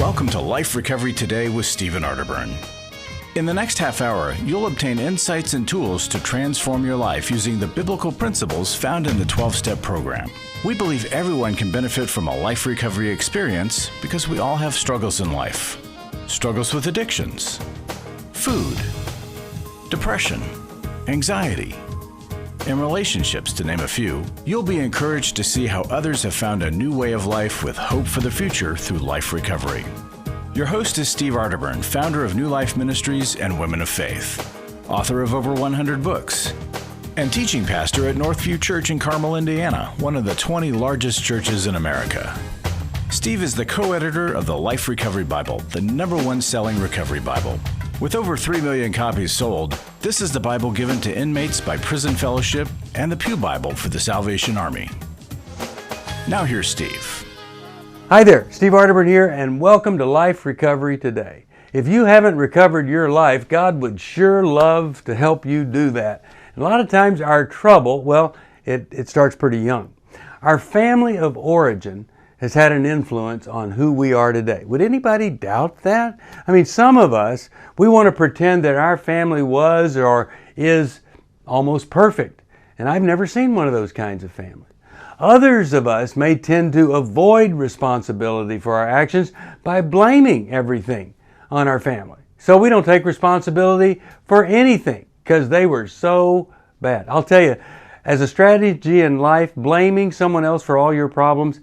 Welcome to Life Recovery Today with Stephen Arterburn. In the next half hour, you'll obtain insights and tools to transform your life using the biblical principles found in the 12-step program. We believe everyone can benefit from a life recovery experience because we all have struggles in life. Struggles with addictions, food, depression, anxiety, and relationships, to name a few. You'll be encouraged to see how others have found a new way of life with hope for the future through life recovery. Your host is Steve Arterburn, founder of New Life Ministries and Women of Faith, author of over 100 books, and teaching pastor at Northview Church in Carmel, Indiana, one of the 20 largest churches in America. Steve is the co-editor of the Life Recovery Bible, the #1 selling recovery Bible. With over 3 million copies sold, this is the Bible given to inmates by Prison Fellowship and the Pew Bible for the Salvation Army. Now here's Steve. Hi there, Steve Arterburn here, and welcome to Life Recovery Today. If you haven't recovered your life, God would sure love to help you do that. And a lot of times our trouble, well, it starts pretty young. Our family of origin has had an influence on who we are today. Would anybody doubt that? I mean, some of us, we want to pretend that our family was or is almost perfect. And I've never seen one of those kinds of families. Others of us may tend to avoid responsibility for our actions by blaming everything on our family. So we don't take responsibility for anything because they were so bad. I'll tell you, as a strategy in life, blaming someone else for all your problems,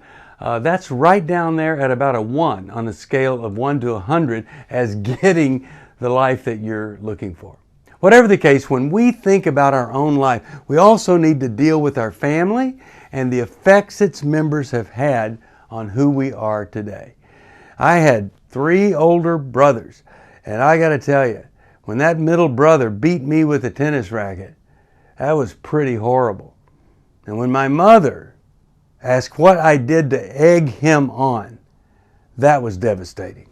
that's right down there at about a 1 on the scale of 1 to 100 as getting the life that you're looking for. Whatever the case, when we think about our own life, we also need to deal with our family and the effects its members have had on who we are today. I had 3 older brothers, and I got to tell you, when that middle brother beat me with a tennis racket, that was pretty horrible. And when my mother asked what I did to egg him on, that was devastating.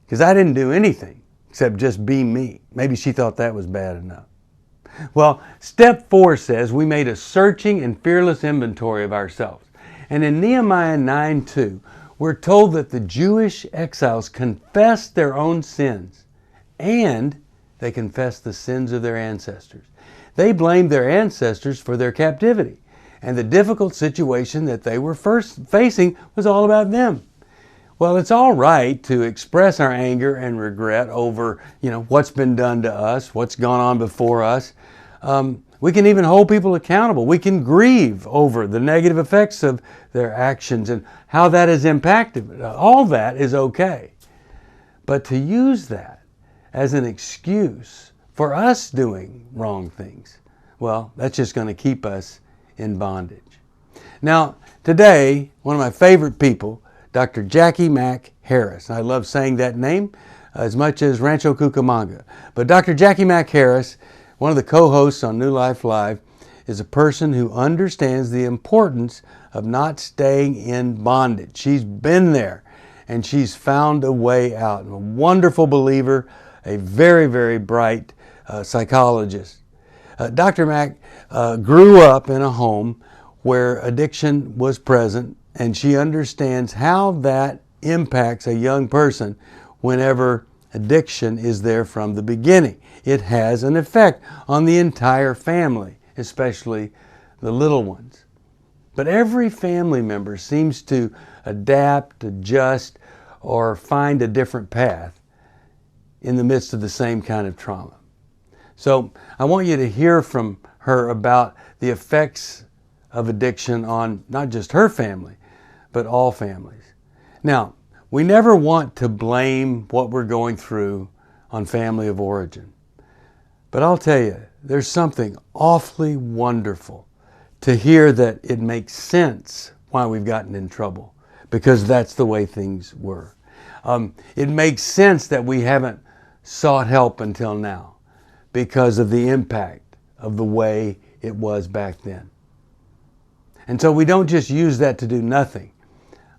Because I didn't do anything except just be me. Maybe she thought that was bad enough. Well, step 4 says we made a searching and fearless inventory of ourselves. And in Nehemiah 9:2, we're told that the Jewish exiles confessed their own sins and they confessed the sins of their ancestors. They blamed their ancestors for their captivity, and the difficult situation that they were first facing was all about them. Well, it's all right to express our anger and regret over, what's been done to us, what's gone on before us. We can even hold people accountable. We can grieve over the negative effects of their actions and how that has impacted. All that is okay. But to use that as an excuse for us doing wrong things, well, that's just going to keep us in bondage. Now, today, one of my favorite people, Dr. Jacqui Mack-Harris. I love saying that name as much as Rancho Cucamonga. But Dr. Jacqui Mack-Harris, one of the co-hosts on New Life Live, is a person who understands the importance of not staying in bondage. She's been there and she's found a way out. A wonderful believer, a very, very bright psychologist. Dr. Mack grew up in a home where addiction was present, and she understands how that impacts a young person whenever addiction is there from the beginning. It has an effect on the entire family, especially the little ones. But every family member seems to adapt, adjust, or find a different path in the midst of the same kind of trauma. So I want you to hear from her about the effects of addiction on not just her family, but all families. Now, we never want to blame what we're going through on family of origin. But I'll tell you, there's something awfully wonderful to hear that it makes sense why we've gotten in trouble, because that's the way things were. It makes sense that we haven't sought help until now because of the impact of the way it was back then. And so we don't just use that to do nothing.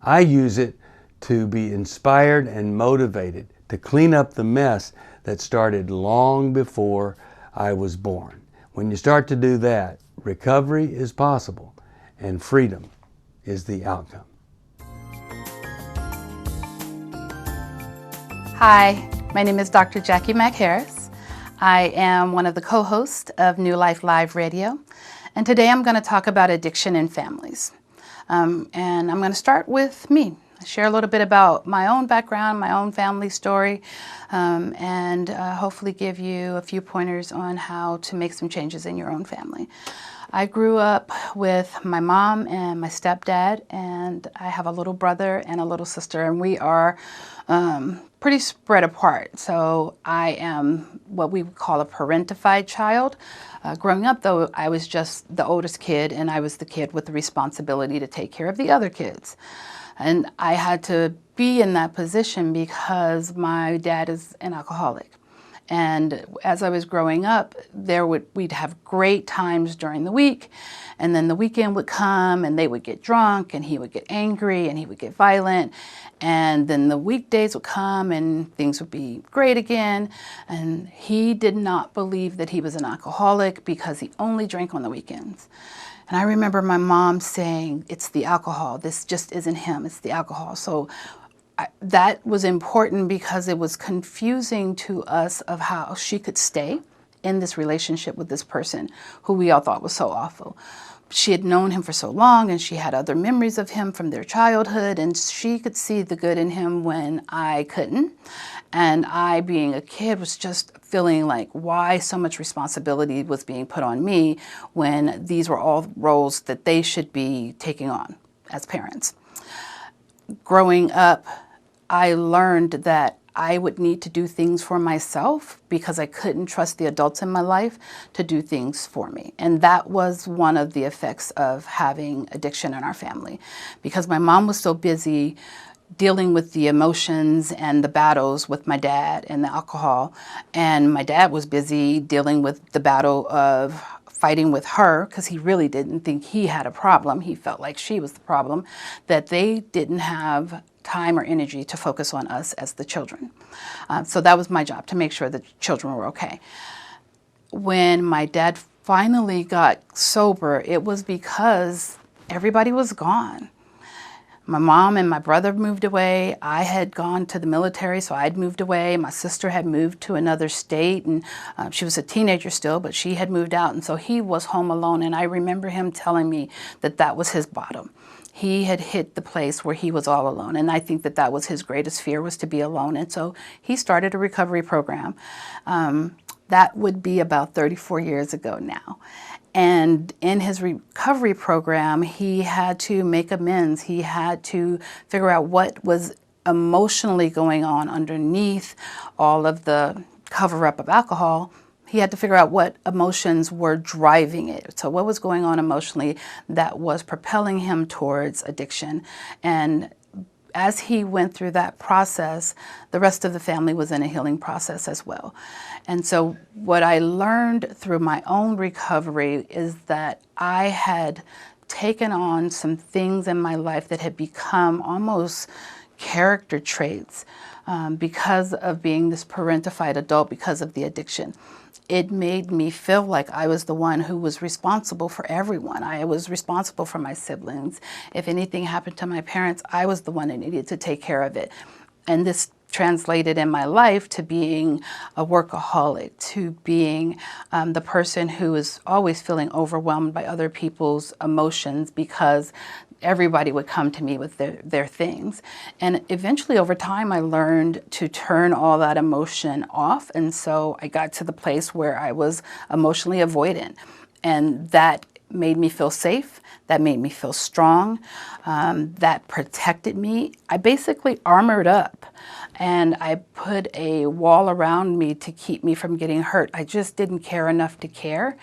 I use it to be inspired and motivated to clean up the mess that started long before I was born. When you start to do that, recovery is possible and freedom is the outcome. Hi, my name is Dr. Jacqui Mack-Harris. I am one of the co-hosts of New Life Live Radio, and today I'm going to talk about addiction in families. And I'm going to start with me, share a little bit about my own background, my own family story, and hopefully give you a few pointers on how to make some changes in your own family. I grew up with my mom and my stepdad, and I have a little brother and a little sister, and we are pretty spread apart. So I am what we would call a parentified child. Growing up, though, I was just the oldest kid, and I was the kid with the responsibility to take care of the other kids. And I had to be in that position because my dad is an alcoholic. And as I was growing up, we'd have great times during the week, and then the weekend would come and they would get drunk and he would get angry and he would get violent, and then the weekdays would come and things would be great again. And he did not believe that he was an alcoholic because he only drank on the weekends. And I remember my mom saying, "It's the alcohol. This just isn't him. It's the alcohol." So that was important because it was confusing to us of how she could stay in this relationship with this person who we all thought was so awful. She had known him for so long, and she had other memories of him from their childhood, and she could see the good in him when I couldn't. And I, being a kid, was just feeling like why so much responsibility was being put on me when these were all roles that they should be taking on as parents. Growing up, I learned that I would need to do things for myself because I couldn't trust the adults in my life to do things for me. And that was one of the effects of having addiction in our family, because my mom was so busy dealing with the emotions and the battles with my dad and the alcohol, and my dad was busy dealing with the battle of fighting with her because he really didn't think he had a problem. He felt like she was the problem, that they didn't have time or energy to focus on us as the children. So that was my job, to make sure that children were okay. When my dad finally got sober, it was because everybody was gone. My mom and my brother moved away. I had gone to the military, so I'd moved away. My sister had moved to another state, and she was a teenager still, but she had moved out, and so he was home alone. And I remember him telling me that that was his bottom. He had hit the place where he was all alone, and I think that that was his greatest fear, was to be alone. And so he started a recovery program. That would be about 34 years ago now. And in his recovery program, he had to make amends. He had to figure out what was emotionally going on underneath all of the cover-up of alcohol. He had to figure out what emotions were driving it. So what was going on emotionally that was propelling him towards addiction. And as he went through that process, the rest of the family was in a healing process as well. And so what I learned through my own recovery is that I had taken on some things in my life that had become almost character traits because of being this parentified adult, because of the addiction. It made me feel like I was the one who was responsible for everyone. I was responsible for my siblings. If anything happened to my parents, I was the one that needed to take care of it. And this translated in my life to being a workaholic, to being the person who is always feeling overwhelmed by other people's emotions because everybody would come to me with their things. And eventually over time, I learned to turn all that emotion off. And so I got to the place where I was emotionally avoidant. And that made me feel safe. That made me feel strong. That protected me. I basically armored up. And I put a wall around me to keep me from getting hurt. I just didn't care enough to care.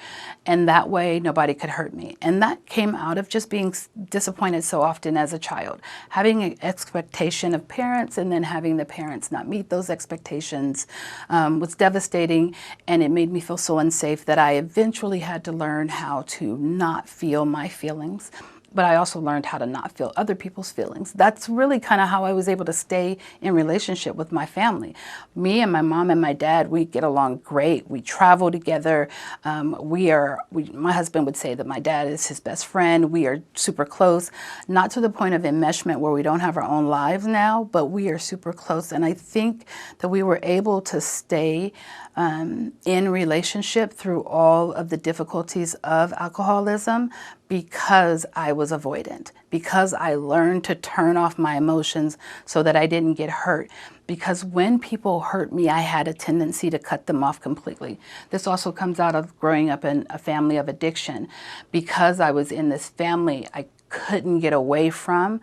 And that way, nobody could hurt me. And that came out of just being disappointed so often as a child. Having an expectation of parents and then having the parents not meet those expectations was devastating. And it made me feel so unsafe that I eventually had to learn how to not feel my feelings, but I also learned how to not feel other people's feelings. That's really kind of how I was able to stay in relationship with my family. Me and my mom and my dad, we get along great. We travel together. My husband would say that my dad is his best friend. We are super close, not to the point of enmeshment where we don't have our own lives now, but we are super close. And I think that we were able to stay in relationship through all of the difficulties of alcoholism because I was avoidant, because I learned to turn off my emotions so that I didn't get hurt. Because when people hurt me, I had a tendency to cut them off completely. This also comes out of growing up in a family of addiction. Because I was in this family I couldn't get away from,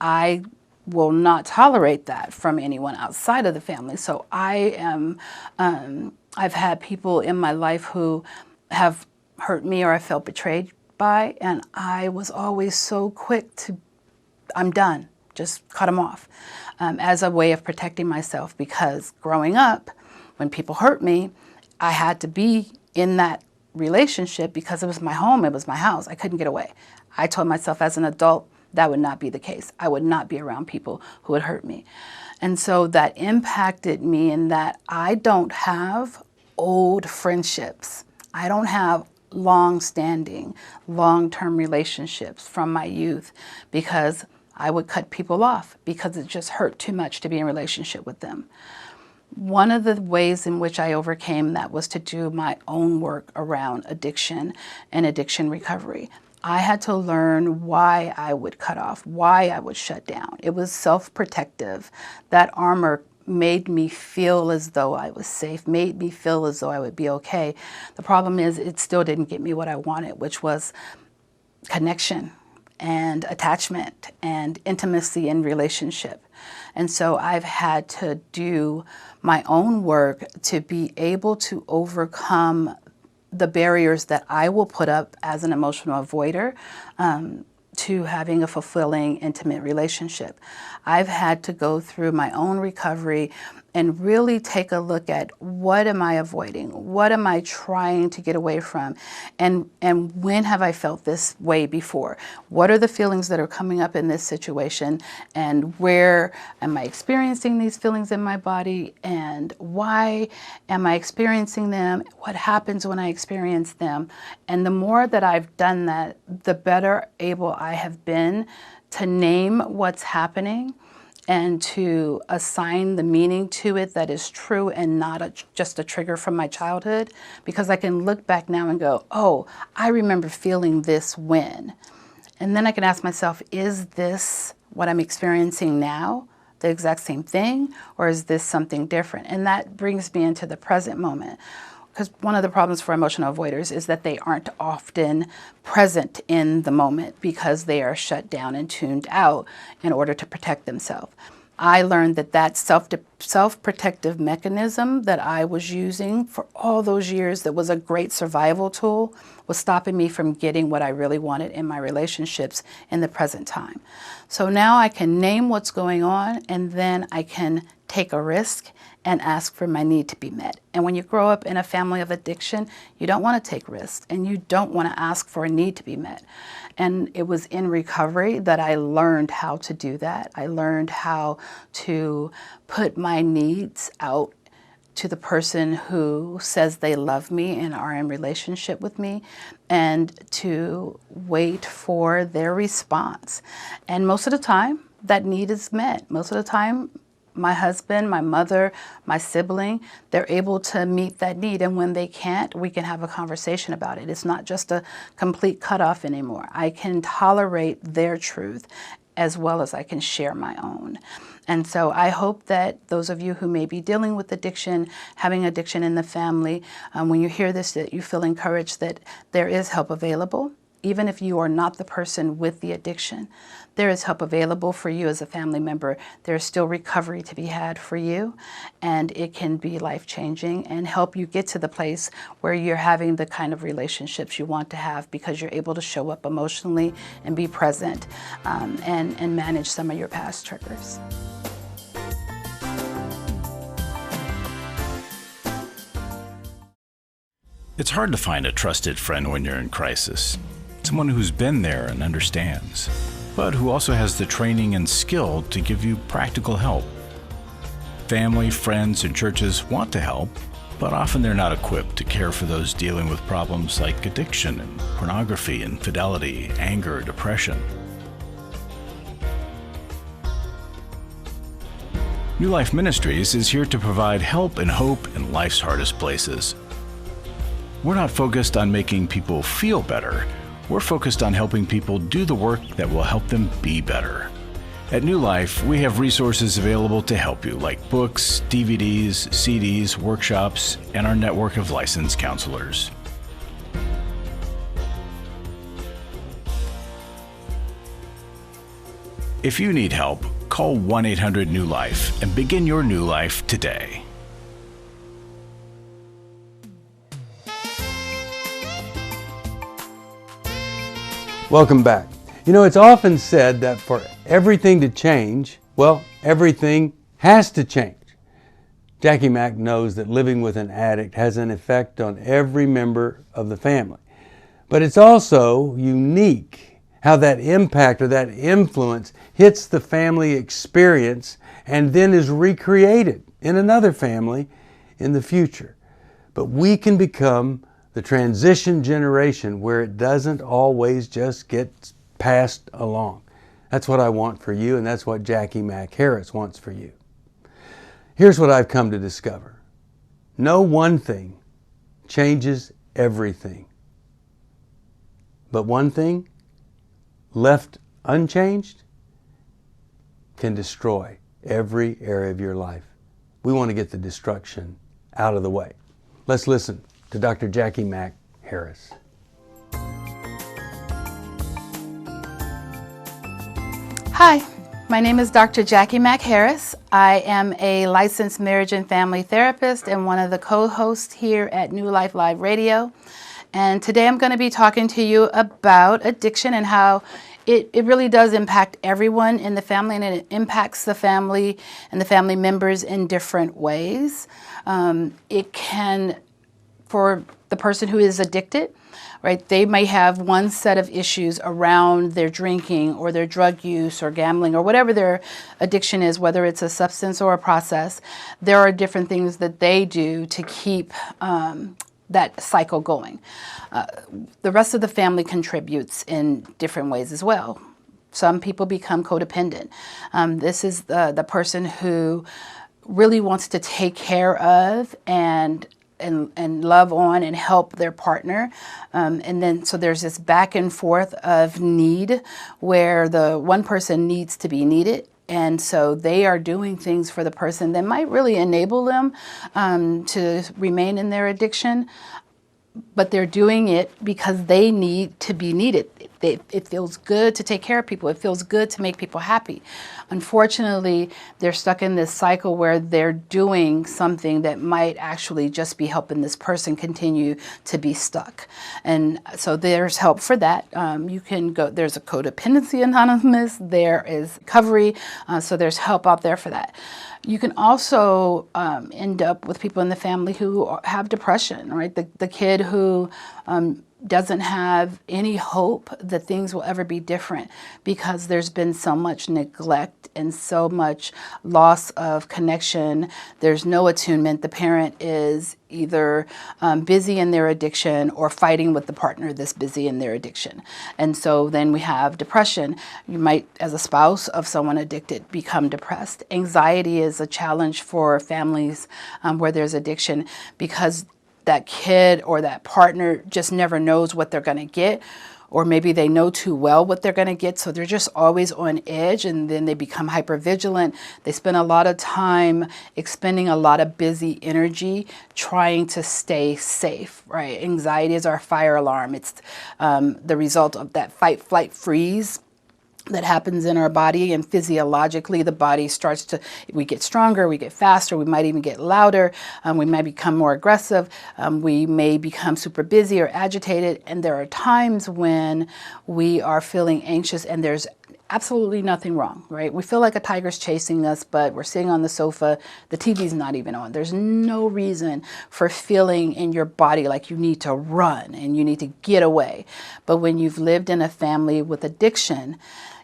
I will not tolerate that from anyone outside of the family. So I've had people in my life who have hurt me or I felt betrayed by, and I was always so quick to, I'm done, just cut them off, as a way of protecting myself. Because growing up, when people hurt me, I had to be in that relationship because it was my home, it was my house. I couldn't get away. I told myself as an adult, that would not be the case. I would not be around people who would hurt me. And so that impacted me in that I don't have old friendships. I don't have long-standing, long-term relationships from my youth because I would cut people off because it just hurt too much to be in relationship with them. One of the ways in which I overcame that was to do my own work around addiction and addiction recovery. I had to learn why I would cut off, why I would shut down. It was self-protective. That armor made me feel as though I was safe, made me feel as though I would be okay. The problem is it still didn't get me what I wanted, which was connection and attachment and intimacy in relationship. And so I've had to do my own work to be able to overcome the barriers that I will put up as an emotional avoider to having a fulfilling, intimate relationship. I've had to go through my own recovery and really take a look at what am I avoiding? What am I trying to get away from? And when have I felt this way before? What are the feelings that are coming up in this situation? And where am I experiencing these feelings in my body? And why am I experiencing them? What happens when I experience them? And the more that I've done that, the better able I have been to name what's happening and to assign the meaning to it that is true and not just a trigger from my childhood. Because I can look back now and go, oh, I remember feeling this when. And then I can ask myself, is this what I'm experiencing now, the exact same thing, or is this something different? And that brings me into the present moment. Because one of the problems for emotional avoiders is that they aren't often present in the moment because they are shut down and tuned out in order to protect themselves. I learned that that self-protective mechanism that I was using for all those years that was a great survival tool was stopping me from getting what I really wanted in my relationships in the present time. So now I can name what's going on, and then I can take a risk and ask for my need to be met. And when you grow up in a family of addiction, you don't want to take risks and you don't want to ask for a need to be met. And it was in recovery that I learned how to do that. I learned how to put my needs out to the person who says they love me and are in relationship with me, and to wait for their response. And most of the time, that need is met. Most of the time, my husband, my mother, my sibling, they're able to meet that need. And when they can't, we can have a conversation about it. It's not just a complete cutoff anymore. I can tolerate their truth as well as I can share my own. And so I hope that those of you who may be dealing with addiction, having addiction in the family, when you hear this, that you feel encouraged that there is help available. Even if you are not the person with the addiction, there is help available for you as a family member. There is still recovery to be had for you, and it can be life-changing and help you get to the place where you're having the kind of relationships you want to have because you're able to show up emotionally and be present and manage some of your past triggers. It's hard to find a trusted friend when you're in crisis. someone who's been there and understands, but who also has the training and skill to give you practical help. Family, friends, and churches want to help, but often they're not equipped to care for those dealing with problems like addiction and pornography, infidelity, anger, depression. New Life Ministries is here to provide help and hope in life's hardest places. We're not focused on making people feel better. We're focused on helping people do the work that will help them be better. At New Life, we have resources available to help you, like books, DVDs, CDs, workshops, and our network of licensed counselors. If you need help, call 1-800-NEW-LIFE and begin your new life today. Welcome back. You know, it's often said that for everything to change, well, everything has to change. Jacqui Mack knows that living with an addict has an effect on every member of the family. But it's also unique how that impact or that influence hits the family experience and then is recreated in another family in the future. But we can become the transition generation where it doesn't always just get passed along. That's what I want for you, and that's what Jacqui Mack-Harris wants for you. Here's what I've come to discover. No one thing changes everything. But one thing, left unchanged, can destroy every area of your life. We want to get the destruction out of the way. Let's listen to Dr. Jacqui Mack-Harris. Hi, my name is Dr. Jacqui Mack-Harris. I am a licensed marriage and family therapist and one of the co-hosts here at New Life Live Radio. And today I'm going to be talking to you about addiction and how it really does impact everyone in the family, and it impacts the family and the family members in different ways. It can, for the person who is addicted, right, they may have one set of issues around their drinking or their drug use or gambling or whatever their addiction is, whether it's a substance or a process. There are different things that they do to keep that cycle going. The rest of the family contributes in different ways as well. Some people become codependent. This is the person who really wants to take care of and love on and help their partner. And then so there's this back and forth of need where the one person needs to be needed. And so they are doing things for the person that might really enable them to remain in their addiction, but they're doing it because they need to be needed. It feels good to take care of people. It feels good to make people happy. Unfortunately, they're stuck in this cycle where they're doing something that might actually just be helping this person continue to be stuck. And so there's help for that. You can go, there's a Codependency Anonymous, there is recovery, so there's help out there for that. You can also end up with people in the family who have depression, right? The kid who doesn't have any hope that things will ever be different because there's been so much neglect and so much loss of connection. There's no attunement. The parent is either busy in their addiction or fighting with the partner that's busy in their addiction. And so then we have depression. You might, as a spouse of someone addicted, become depressed. Anxiety is a challenge for families where there's addiction because that kid or that partner just never knows what they're going to get, or maybe they know too well what they're going to get, so they're just always on edge, and then they become hypervigilant. They spend a lot of time expending a lot of busy energy trying to stay safe, right? Anxiety is our fire alarm. It's the result of that fight, flight, freeze that happens in our body, and physiologically the body starts to, we get stronger, we get faster, we might even get louder, we might become more aggressive, we may become super busy or agitated, and there are times when we are feeling anxious and there's absolutely nothing wrong, right? We feel like a tiger's chasing us, but we're sitting on the sofa. The TV's not even on. There's no reason for feeling in your body like you need to run and you need to get away. But when you've lived in a family with addiction,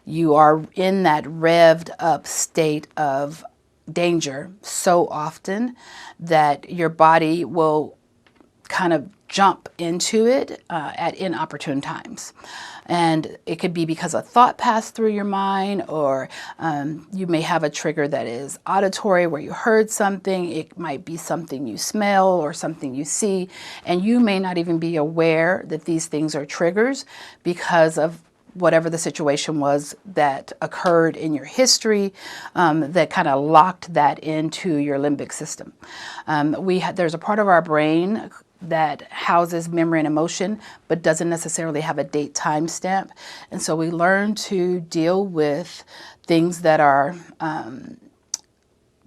you are in that revved up state of danger so often that your body will kind of jump into it at inopportune times. And it could be because a thought passed through your mind, or you may have a trigger that is auditory where you heard something. It might be something you smell or something you see, and you may not even be aware that these things are triggers because of whatever the situation was that occurred in your history that kind of locked that into your limbic system. There's a part of our brain that houses memory and emotion, but doesn't necessarily have a date time stamp. And so we learn to deal with things that are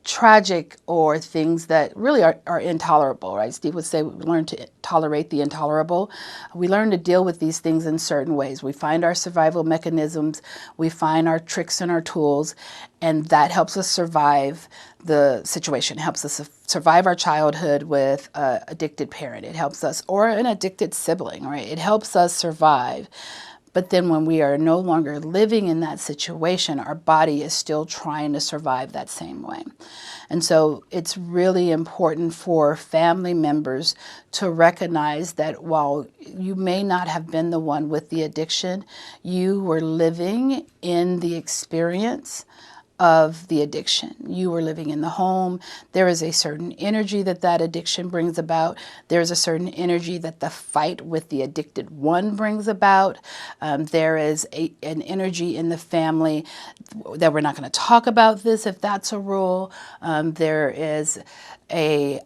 tragic or things that really are intolerable, right? Steve would say we learn to tolerate the intolerable. We learn to deal with these things in certain ways. We find our survival mechanisms, we find our tricks and our tools, and that helps us survive the situation, helps us survive our childhood with an addicted parent. It helps us, or an addicted sibling, right? It helps us survive. But then when we are no longer living in that situation, our body is still trying to survive that same way. And so it's really important for family members to recognize that while you may not have been the one with the addiction, you were living in the experience of the addiction. You were living in the home. There is a certain energy that addiction brings about. There's a certain energy that the fight with the addicted one brings about. There is an energy in the family that we're not going to talk about this if that's a rule. There is a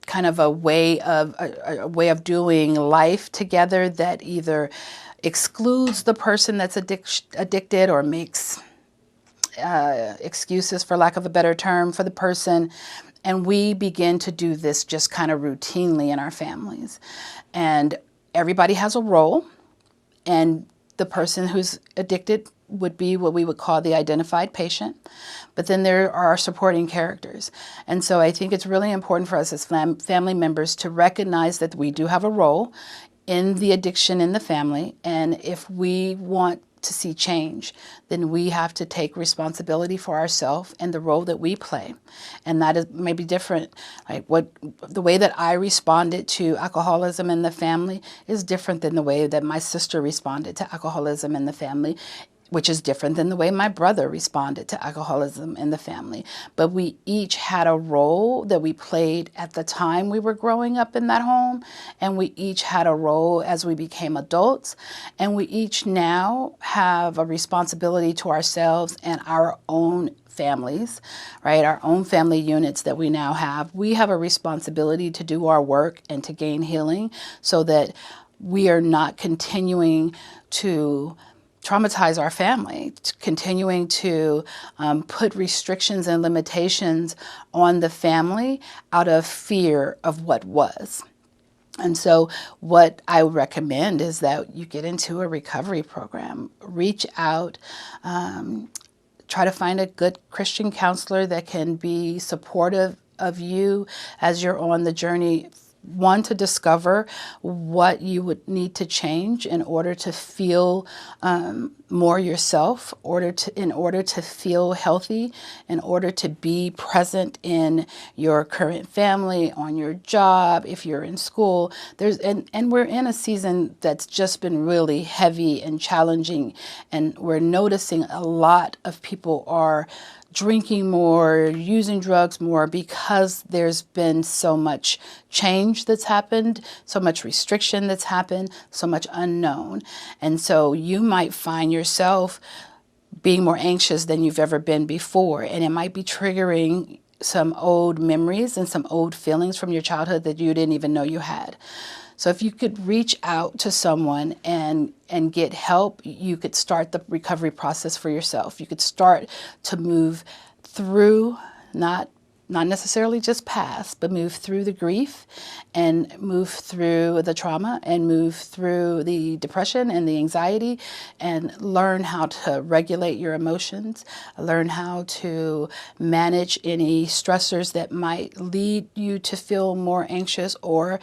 kind of a way of doing life together that either excludes the person that's addicted or makes excuses, for lack of a better term, for the person. And we begin to do this just kind of routinely in our families. And everybody has a role. And the person who's addicted would be what we would call the identified patient. But then there are supporting characters. And so I think it's really important for us as family members to recognize that we do have a role in the addiction in the family. And if we want to see change, then we have to take responsibility for ourselves and the role that we play. And that is maybe different. Like the way that I responded to alcoholism in the family is different than the way that my sister responded to alcoholism in the family, which is different than the way my brother responded to alcoholism in the family. But we each had a role that we played at the time we were growing up in that home, and we each had a role as we became adults, and we each now have a responsibility to ourselves and our own families, right? Our own family units that we now have. We have a responsibility to do our work and to gain healing so that we are not continuing to traumatize our family, continuing to put restrictions and limitations on the family out of fear of what was. And so what I would recommend is that you get into a recovery program, reach out, try to find a good Christian counselor that can be supportive of you as you're on the journey. One, to discover what you would need to change in order to feel more yourself, in order to feel healthy, in order to be present in your current family, on your job, if you're in school. And we're in a season that's just been really heavy and challenging, and we're noticing a lot of people are drinking more, using drugs more, because there's been so much change that's happened, so much restriction that's happened, so much unknown. And so you might find yourself being more anxious than you've ever been before, and it might be triggering some old memories and some old feelings from your childhood that you didn't even know you had. So if you could reach out to someone and get help, you could start the recovery process for yourself. You could start to move through, not not necessarily just pass, but move through the grief and move through the trauma and move through the depression and the anxiety and learn how to regulate your emotions, learn how to manage any stressors that might lead you to feel more anxious or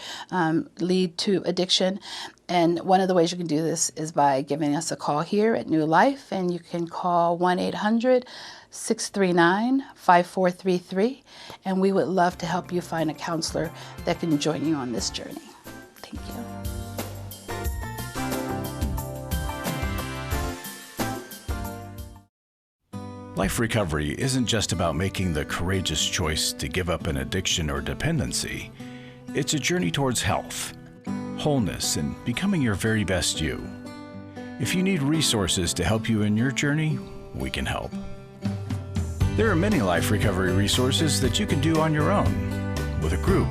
lead to addiction. And one of the ways you can do this is by giving us a call here at New Life, and you can call 1-800-639-5433, and we would love to help you find a counselor that can join you on this journey. Thank you. Life recovery isn't just about making the courageous choice to give up an addiction or dependency. It's a journey towards health, wholeness, and becoming your very best you. If you need resources to help you in your journey, we can help. There are many life recovery resources that you can do on your own, with a group,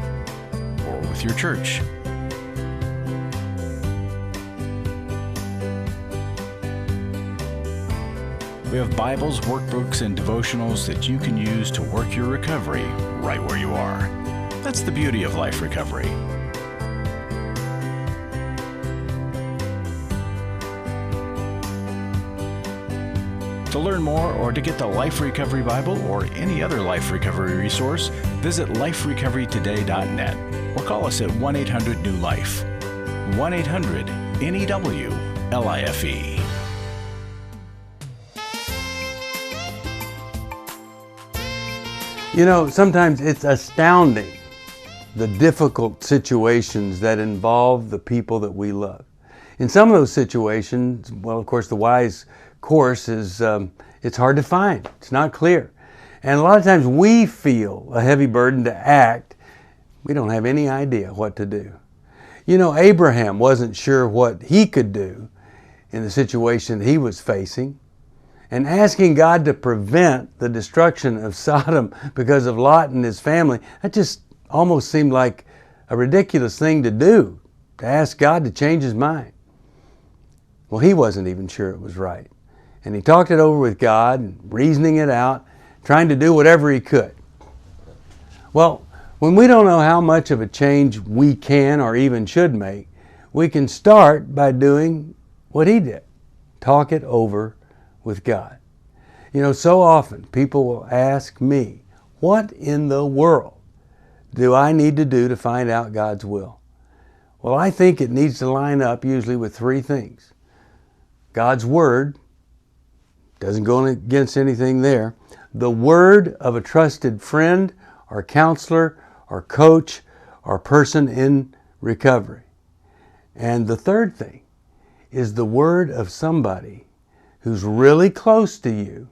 or with your church. We have Bibles, workbooks, and devotionals that you can use to work your recovery right where you are. That's the beauty of life recovery. To learn more or to get the Life Recovery Bible or any other life recovery resource, visit liferecoverytoday.net or call us at 1-800-NEW-LIFE. 1-800-NEW-LIFE. You know, sometimes it's astounding the difficult situations that involve the people that we love. In some of those situations, well, of course, the wise course is it's hard to find. It's not clear. And a lot of times we feel a heavy burden to act. We don't have any idea what to do. You know, Abraham wasn't sure what he could do in the situation he was facing. And asking God to prevent the destruction of Sodom because of Lot and his family, that just almost seemed like a ridiculous thing to do, to ask God to change his mind. Well, he wasn't even sure it was right. And he talked it over with God, and reasoning it out, trying to do whatever he could. Well, when we don't know how much of a change we can or even should make, we can start by doing what he did. Talk it over with God. You know, so often people will ask me, what in the world do I need to do to find out God's will? Well, I think it needs to line up usually with three things. God's Word, doesn't go against anything there. The word of a trusted friend or counselor or coach or person in recovery. And the third thing is the word of somebody who's really close to you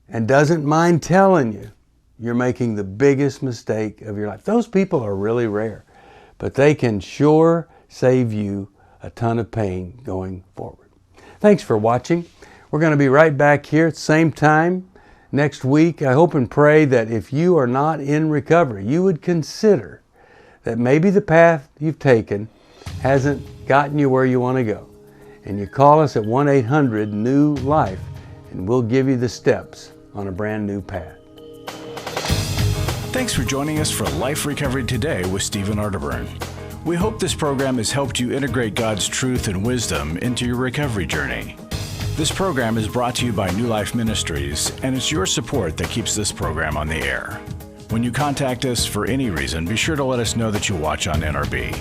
and doesn't mind telling you you're making the biggest mistake of your life. Those people are really rare, but they can sure save you a ton of pain going forward. Thanks for watching. We're going to be right back here at the same time next week. I hope and pray that if you are not in recovery, you would consider that maybe the path you've taken hasn't gotten you where you want to go. And you call us at 1-800-NEW-LIFE and we'll give you the steps on a brand new path. Thanks for joining us for Life Recovery Today with Stephen Arterburn. We hope this program has helped you integrate God's truth and wisdom into your recovery journey. This program is brought to you by New Life Ministries, and it's your support that keeps this program on the air. When you contact us for any reason, be sure to let us know that you watch on NRB.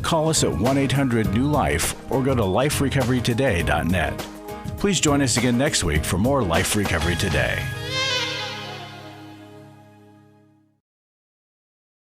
Call us at 1-800-NEW-LIFE or go to liferecoverytoday.net. Please join us again next week for more Life Recovery Today.